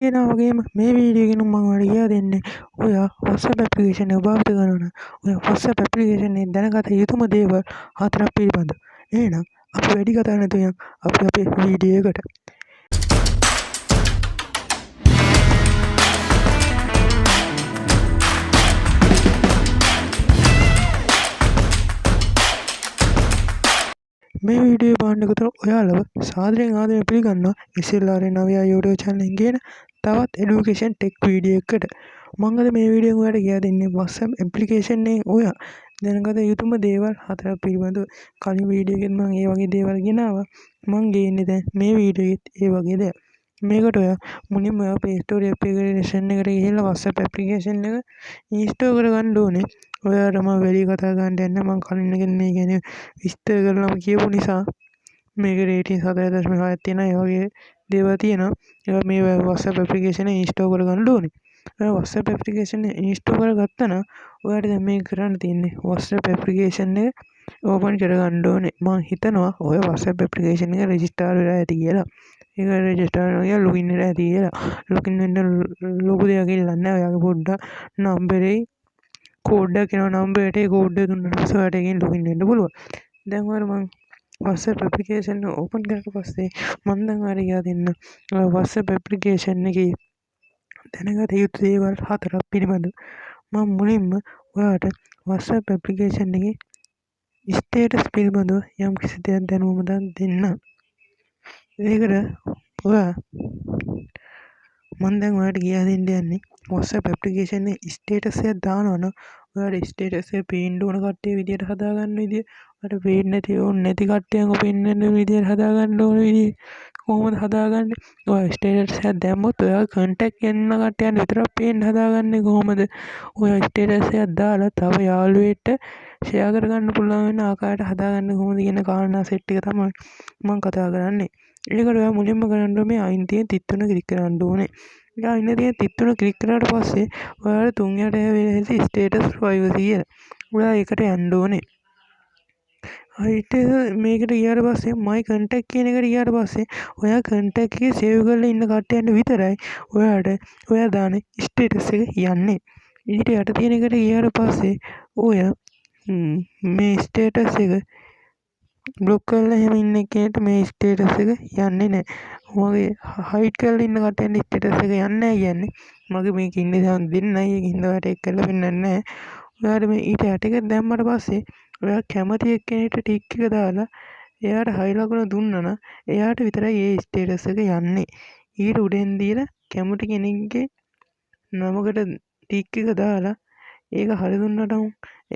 ඒනා වගේම මේ වීඩියෝ එකෙන් මම ඔයාලට කියා දෙන්නේ ඔයා WhatsApp ඇප්ලිකේෂන් එක භාවිත කරනවා නම් ඔයා WhatsApp ඇප්ලිකේෂන් එකෙන් දැනගත යුතුම දේවල් හතරක් පිළිබඳව. එහෙනම් අපි වැඩි කතා නැතුව යන් අපි අපේ වීඩියෝ එකට. මේ වීඩියෝ බලනකොට ඔයාලව සාදරයෙන් ආදරයෙන් පිළිගන්නවා SLR නවයා YouTube channel එකෙන් ගෙන තවත් education tech වීඩියෝ එකකට. මම අද මේ වීඩියෝ එකෙන් ඔයාලට කියා දෙන්නේ WhatsApp application එකෙන් ඔයා දැනගත යුතුම දේවල් හතරක් පිළිබඳව. කලින් වීඩියෝ එකෙන් මම ඒ වගේ දේවල් ගෙනාවා. මම ගේන්නේ දැන් මේ වීඩියෝ එකෙත් ඒ වගේ දේවල්. මේකට ඔයා මුලින්ම ඔයා Play Store application එකට ගිහිල්ලා WhatsApp application එක install කරගන්න ඕනේ. ඔයාට මම වැඩි කතා ගන්න යන්නේ මම කලින් එකෙන් මේ කියන්නේ විස්තර කරලාම කියපු නිසා මේක රේටින් 4.6ක් තියෙනවා. ඒ වගේ දේවල් තියෙනවා. ඒවා මේ WhatsApp application එක install කරගන්න ඕනේ. ඔයා WhatsApp application එක install කරගත්තා නම් ඔයාට දැන් මේක කරන්න තියෙන්නේ WhatsApp application එක open කරගන්න ඕනේ. මම හිතනවා ඔය WhatsApp application එක register වෙලා ඇති කියලා. ඒක register වෙනවා කියලා login වෙලා ඇති කියලා. login වෙන්න ලොකු දෙයක් ඉල්ලන්නේ නැහැ. ඔයාගේ පොඩ්ඩක් නම්බරේ කෝඩ් එකක් එනවා නම්බර් එකට. ඒ කෝඩ් එක දුන්නාට පස්සේ ඔයාලට එකෙන් login වෙන්න පුළුවන්. දැන් ඔයාලා මම WhatsApp application එක open කරලා පස්සේ මම දැන් ඔයාලට කියලා දෙන්න WhatsApp application එකේ දැනගත යුතු දේවල් හතරක් පිළිබඳව. මම මුලින්ම ඔයාලට WhatsApp application එකේ ස්ටේටස් පිළිබඳව යම් කිසි දෙයක් දැනුමක් දෙන්න. ඒකට ඔයා මම දැන් ඔයාලට කියා දෙන්න යන්නේ WhatsApp application එකේ ස්ටේටස් එකක් දානවා නම් ඔයාලට ස්ටේටස් එක පේන්න ඕන කට්ටිය විදියට හදාගන්න විදිය, ඔයාලට පේන්නේ නැති කට්ටියන්ව පෙන්වන්න විදියට හදාගන්න ඕන විදිය කොහොමද හදාගන්නේ? ඔයා ස්ටේටස් එකක් දැම්මොත් ඔයා කන්ටැක්ට් කරන කට්ටියන් විතරක් පේන්න හදාගන්නේ කොහොමද? ඔයා ස්ටේටස් එකක් දාලා තව යාළුවෙක්ට ෂෙයා කරගන්න පුළුවන් වෙන ආකාරයට හදාගන්න කොහොමද කියන කාරණා සෙට් එක තමයි මම කතා කරන්නේ. ඒකට ඔයා මුලින්ම කරන්න ඕනේ මේ අයින් තියෙන තිත් තුන ක්ලික් කරන්න ඕනේ. ඊට අයින් තියෙන තිත් තුන ක්ලික් කරාට පස්සේ ඔයාලා තුන් යට වෙලෙසි ස්ටේටස් ප්‍රයිවසි කියලා. ඔයා ඒකට යන්න ඕනේ. හයිට මේකට ගියාට පස්සේ my contact කියන එකට ගියාට පස්සේ ඔයා contact එකේ save කරලා ඉන්න කට්ටියන්ට විතරයි ඔයාට ඔයා දාන ස්ටේටස් එක යන්නේ. ඊට යට තියෙන එකට ගියාට පස්සේ ඔයා මේ ස්ටේටස් එක බ්ලොක් කරලා එහෙම ඉන්න කෙනෙක්ට මේ ස්ටේටස් එක යන්නේ නැහැ. මගේ හයිඩ් කරලා ඉන්න කට්ටියන්ට ස්ටේටස් එක යන්නේ නැහැ කියන්නේ. මගේ මේක ඉන්නේ දැන් දෙන්නයි ඒකින්ද ඔයාලට එක් කරලා පෙන්නන්නේ නැහැ. ඔයාට මේ ඊට යට එක දැම්මට පස්සේ ඔයා කැමති එක්කෙනෙක්ට ටික් එක දාලා එයාට හයි ලකුණ දුන්නා නම් එයාට විතරයි ඒ ස්ටේටස් එක යන්නේ. ඊට උඩෙන් දීලා කැමති කෙනෙක්ගේ නමකට ටික් එක දාලා ඒක හරි දුන්නාට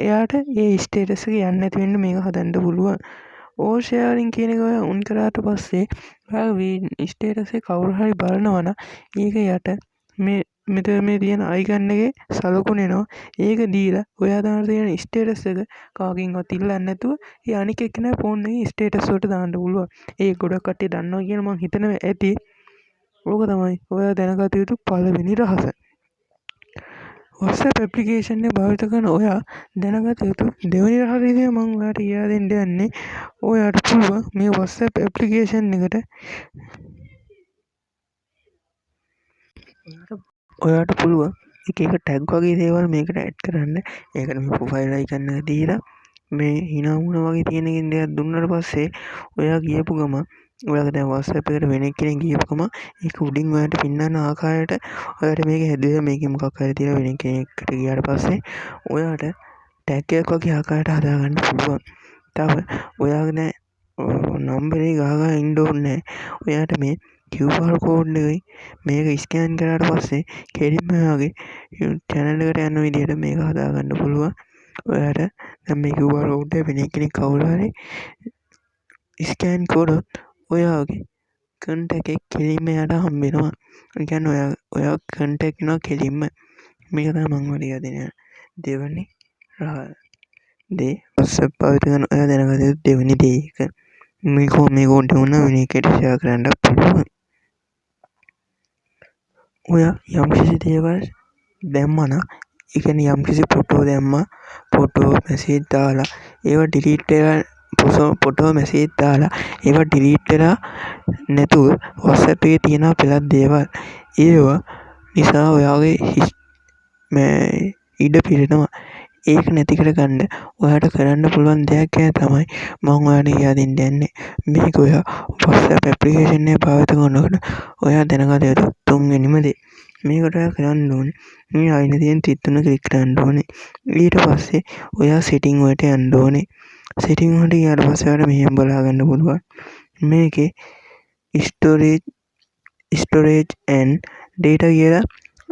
එයාට ඒ ස්ටේටස් එක යන්නේ නැති වෙන්න මේක හදන්න පුළුවන්. ඕවර් ෂෙයාරින් කියන එක ඔයා ඔන් කරාට පස්සේ ඔයාගේ ස්ටේටස් එක කවුරු හරි බලනවා නම් ඒක යට මෙතන මේ තියෙන අයිකන් එකේ සලකුණ එනවා. ඒක දීලා ඔයා දාන තියෙන ස්ටේටස් එක කාගෙන්වත් ඉල්ලන්නේ නැතුව ඒ අනික එක්කෙනා ෆෝන් එකේ ස්ටේටස් වලට දාන්න පුළුවන්. ඒක ගොඩක් කට්ටිය දන්නවා කියලා මම හිතනවා ඇති. ඕක තමයි ඔයා දැනගත යුතු පළවෙනි රහස. WhatsApp application එක භාවිත කරන ඔයා දැනගත යුතු දෙවෙනි රහස විදිහට මම ඔයාලට කියා දෙන්න යන්නේ ඔයාට පුළුවන් මේ WhatsApp application එකට ඔයාට පුළුවන් එක ටැග් වගේ දේවල් මේකට ඇඩ් කරන්න. ඒකට මේ ප්‍රොෆයිල් අයිකන් එක දීලා මේ hina වුණා වගේ තියෙන එකෙන් දෙයක් දුන්නාට පස්සේ ඔයා ගියපු ගම ඔයාගේ දැන් WhatsApp එකට වෙන කෙනෙක් ගියපු ගම ඒක උඩින් ඔයාට පින්නන ආකාරයට ඔයාට මේක හැදුවේ මේකේ මොකක් හරි තියලා වෙන කෙනෙක්ට ගියාට පස්සේ ඔයාට ටැග් එකක් වගේ ආකාරයට හදාගන්න පුළුවන්. තව ඔයාගේ දැන් නම්බරේ ගහගා ඉන්න ඕනේ. ඔයාට මේ QR කෝඩ් එකයි මේක ස්කෑන් කරාට පස්සේ කෙලින්ම ඔයාගේ channel එකට යන විදිහට මේක හදාගන්න පුළුවන්. ඔයාට දැන් මේ QR කෝඩ් එක වෙන කෙනෙක් කවුරු හරි ස්කෑන් කරොත් ඔයාගේ contact එක කෙලින්ම යට හම්බ වෙනවා. ඒ කියන්නේ ඔයා contact වෙනවා කෙලින්ම. මේක තමයි මම ඔයාලට දෙන දෙවෙනි දේ. WhatsApp භාවිත කරන ඔයා දැනගත යුතු දෙවෙනි දේ ඒක. මේ කෝඩ් එක උනා වෙන එකට ෂෙයා කරන්න පුළුවන්. ඔයා යම්කිසි දේවල් දැම්මා නම් ඒ කියන්නේ යම්කිසි ෆොටෝ දැම්මා ෆොටෝ මැසේජ් දාලා ඒවා ඩිලීට් වෙලා ෆොටෝ මැසේජ් දාලා ඒවා ඩිලීට් වෙලා නැතුව WhatsApp එකේ තියෙන පෙළක් දේවල් ඒවා නිසා ඔයාගේ ඉඩ පිරෙනවා. ඒක නැති කරගන්න ඔයාට කරන්න පුළුවන් දෙයක් ගැන තමයි මම ඔයාලට කියා දෙන්න යන්නේ. මේක ඔයා WhatsApp ඇප්ලිකේෂන් එක පාවිච්චි කරනකොට ඔයා දැනගත යුතු තුන්වෙනිම දේ. මේකට ඔයා කරන්න ඕනේ මේ අයින තියෙන තිත් තුන ක්ලික් කරන්න ඕනේ. ඊට පස්සේ ඔයා සෙටින් වලට යන්න ඕනේ. සෙටින් වලට ගියාට පස්සේ ඔයාලට මෙහෙම බලා ගන්න පුළුවන්. මේකේ ස්ටෝරේජ් and data කියලා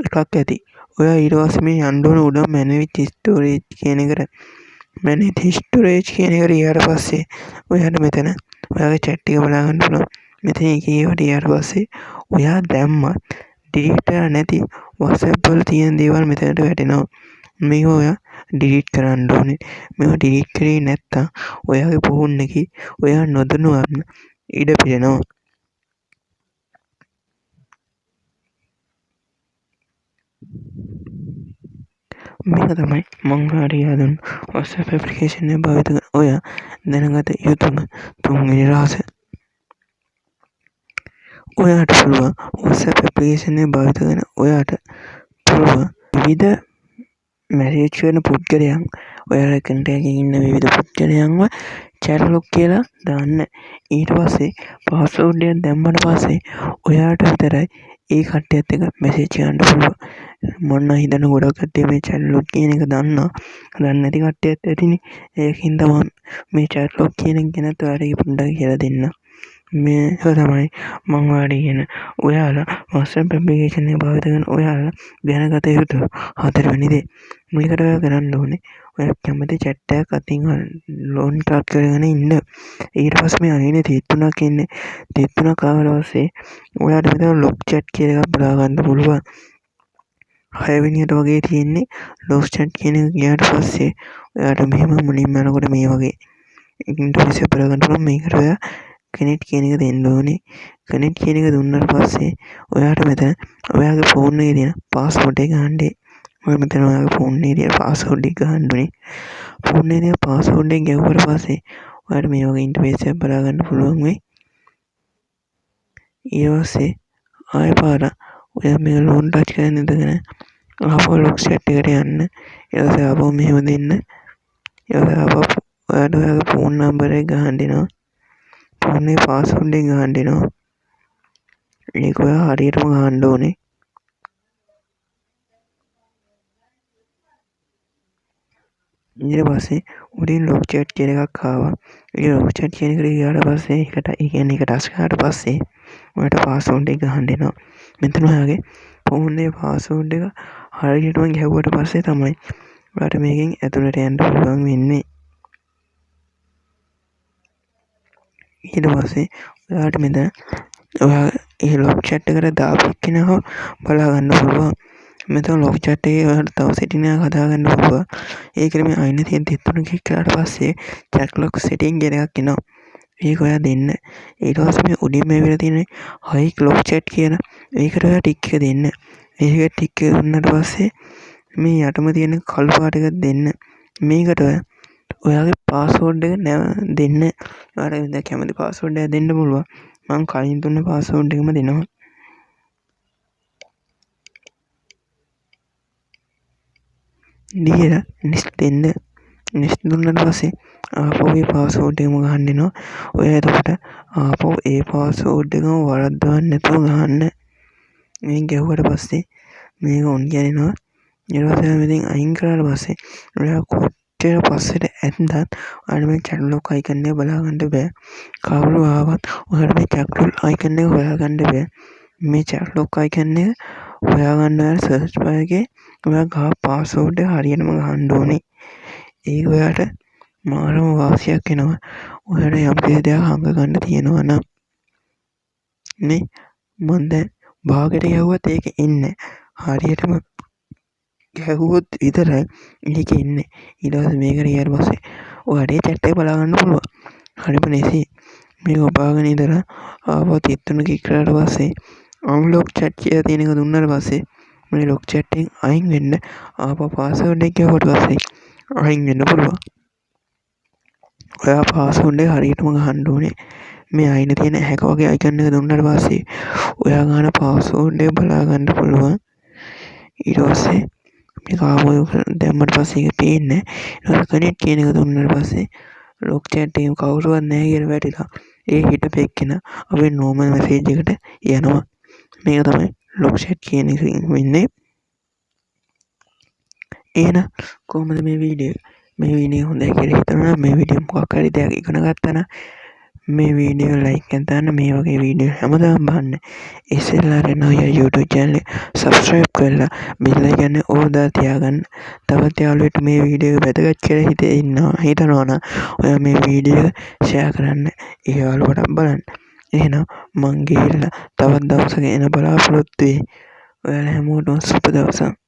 එකක් ඇති. ඔයා ඊට පස්සේ මේ යන්න ඕන උඩ manage storage කියන එකට. manage storage කියන එකට ගියාට පස්සේ ඔයාට මෙතන ඔයාගේ chat එක බලා ගන්න පුළුවන්. මෙතන ඒවට ගියාට පස්සේ ඔයා දැම්මත් delete කරලා නැති WhatsApp වල තියෙන දේවල් මෙතනට වැටෙනවා. මේක ඔයා delete කරන්න ඕනේ. මේක delete කරේ නැත්තම් ඔයාගේ ෆෝන් එකේ ඔයා නොදැනුවත්ම ඉඩ පිරෙනවා. මේක තමයි මම ඔයාලට කියා දුන්න WhatsApp ඇප්ලිකේෂන් එක භාවිත කරන ඔයා දැනගත යුතුම තුන්වෙනි රහස. ඔයාට පුළුවන් WhatsApp ඇප්ලිකේෂන් එක භාවිත කරන ඔයාට පුළුවන් විවිධ මැසේජ් කරන පුද්ගලයන් ඔයාලා කන්ටැක්ට් එකේ ඉන්න විවිධ පුද්ගලයන්ව chat log කියලා දාන්න. ඊට පස්සේ පාස්වර්ඩ් එක දැම්මට පස්සේ ඔයාට විතරයි ඒ කට්ටියත් එක්ක මැසේජ් කරන්න පුළුවන්. මම හිතන ගොඩක් කට්ටිය මේ chat log කියන එක දන්නවා. දන්නේ නැති කට්ටියත් ඇතිනේ. ඒකින් තමයි මේ chat log කියන එක ගැන ඔයාලට පොඩ්ඩක් කියලා දෙන්න. මේක තමයි මම ඔයාලට කියන ඔයාලා WhatsApp ඇප්ලිකේෂන් එක භාවිත කරන ඔයාලා දැනගත යුතු හතරවෙනි දේ. මේකට ඔයා කරන්න ඕනේ ඔයා කැමති chat එකක් අතින් ලෝන් ස්ටාර්ට් කරගෙන ඉන්න. ඊට පස්සේ මේ අනිනේ 33ක් ඉන්නේ. 33ක් ආවට පස්සේ ඔයාට මෙතන log chat කියලා එකක් බලා ගන්න පුළුවන්. 6 වෙනියට වගේ තියෙන්නේ log chat කියන එක ගියාට පස්සේ ඔයාට මෙහෙම මුලින්ම යනකොට මේ වගේ ඉන්ටර්ෆේස් එක බලා ගන්න පුළුවන්. මේකට ඔයා connect කියන එක දෙන්න ඕනේ. connect කියන එක දුන්නාට පස්සේ ඔයාට මෙතන ඔයාගේ ෆෝන් එකේ තියෙන password එක ගහන්න. ඔය මෙතන ඔයාගේ ෆෝන් එකේ තියෙන password එක ගහන්න ඕනේ. ෆෝන් එකේ තියෙන password එක ගැහුවට පස්සේ ඔයාට මේ වගේ ඉන්ටර්ෆේස් එකක් බලා ගන්න පුළුවන් වෙයි. ඊට පස්සේ ආයෙ පාරක් ඔයා මේක ලෝන් ටච් කරගෙන ඉඳගෙන ආපහු log chat එකට යන්න. ඊට පස්සේ ආපහු මෙහෙම දෙන්න. ඊට පස්සේ ආපහු ඔයාට ඔයාගේ ෆෝන් නම්බර් එක ගහන්න දෙනවා. ෆෝන් එකේ password එක ගහන්න දෙනවා. ඒක ඔයා හරියටම ගහන්න ඕනේ. ඊට පස්සේ උඩින් log chat කියන එකක් ආවා. ඒ log chat කියන එකට ගියාට පස්සේ ඒක ටච් කරාට පස්සේ ඔයාට password එක ගහන්න දෙනවා. මෙතන ඔයාගේ ෆෝන් එකේ password එක හරියටම ගැහුවට පස්සේ තමයි ඔයාට මේකෙන් ඇතුළට යන්න පුළුවන් වෙන්නේ. ඊට පස්සේ ඔයාට මෙතන ඔයා ඒ log chat එකට දාපු කෙනාව බලා ගන්න පුළුවන්. මෙතන log chat එකේ ඔයාලට තව setting එකක් හදා ගන්න පුළුවන්. ඒකෙම මේ අයින තියෙන 33 ක්ලික් කරාට පස්සේ chat log setting කියන එකක් එනවා. ඒක ඔයා දෙන්න. ඊට පස්සේ මේ උඩින්ම ඇවිල්ලා තියෙන hide log chat කියන ඒකට ඔයා ටික් එක දෙන්න. ඒක ටික් එක දුන්නාට පස්සේ මේ යටම තියෙන කළු පාට එක දෙන්න. මේකට ඔයාගේ password එක දෙන්න. ඔයාලට කැමති password එක දෙන්න පුළුවන්. මම කලින් දුන්න password එකම දෙනවා. දීලා next දෙන්න. next දුන්නාට පස්සේ ආපහු ඒ password එකම ගහන්න දෙනවා. ඔයා එතකොට ආපහු ඒ password එකම වරද්දවන්න නැතුව ගහන්න. මේ ගැහුවට පස්සේ මේක ඔන් කියනවා. ඊට පස්සේ මෙතෙන් අයින් කරාට පස්සේ ඔයා කොච්චර පස්සට ඇද්දත් ඔයාලට මේ chat log icon එක බලා ගන්න බෑ. කවුරු ආවත් ඔයාලට මේ chat log icon එක හොයා ගන්න බෑ. මේ chat log icon එක හොයා ගන්න ඔයාලා search bar එකේ ඔයා ගහ password එක හරියටම ගහන්න ඕනේ. ඒක ඔයාට මාරම වාසියක් වෙනවා. ඔයාට යම් කිසි දෙයක් හංග ගන්න තියෙනවා නම් නේ මම දැන් භාගයට ගැහුවත් ඒක එන්නේ හරියටම ගැහුවොත් විතරයි ඒක එන්නේ. ඊට පස්සේ මේකට ගියාට පස්සේ ඔයාට ඒ chat එක බලා ගන්න පුළුවන්. හරිම ලේසියි. මේක ඔබාගෙන ඉඳලා ආපහු 33 ක්ලික් කරාට පස්සේ unlock chat කියලා තියෙන එක දුන්නාට පස්සේ මේ log chat එකෙන් අයින් වෙන්න ආපහු password එක ගැහුවට පස්සේ අයින් වෙන්න පුළුවන්. ඔයා පාස්වර්ඩ් එක හරියටම ගහන්න ඕනේ. මේ අයින තියෙන හැක වගේ අයිකන් එක දුන්නට පස්සේ ඔයා ගන්න පාස්වර්ඩ් එක බලා ගන්න පුළුවන්. ඊට පස්සේ මේ කාමරේක දැම්මට පස්සේ ඒක පේන්නේ නැහැ. ඊට පස්සේ කනෙක්ට් කියන එක දුන්නාට පස්සේ ලොක් chat එකේ කවුරුවත් නැහැ කියලා වැටිලා ඒ හිටපු එක්කෙනා අපේ normal message එකට යනවා. මේක තමයි ලොක් chat කියන එකෙන් වෙන්නේ. එහෙනම් කොහොමද මේ වීඩියෝ හොඳයි කියලා හිතනවා. මේ වීඩියෝ මොකක් හරි දෙයක් ඉගෙන ගත්තා නම් මේ වීඩියෝ ලයික් එකක් දාන්න. මේ වගේ වීඩියෝ හැමදාම බලන්න. ඉස්සෙල්ලා නෝයා YouTube channel එක subscribe කරලා bell icon එක all දාලා තියාගන්න. තවත් යාළුවෙක් මේ වීඩියෝ එක වැදගත් කියලා හිතනවා නම් ඔයා මේ වීඩියෝ එක share කරන්න. ඒ යාළුවට බලන්න. එහෙනම් මං ගිහිල්ලා තවත් දවසක එන බලාපොරොත්තු වෙයි. ඔයාලා හැමෝටම සුබ දවසක්.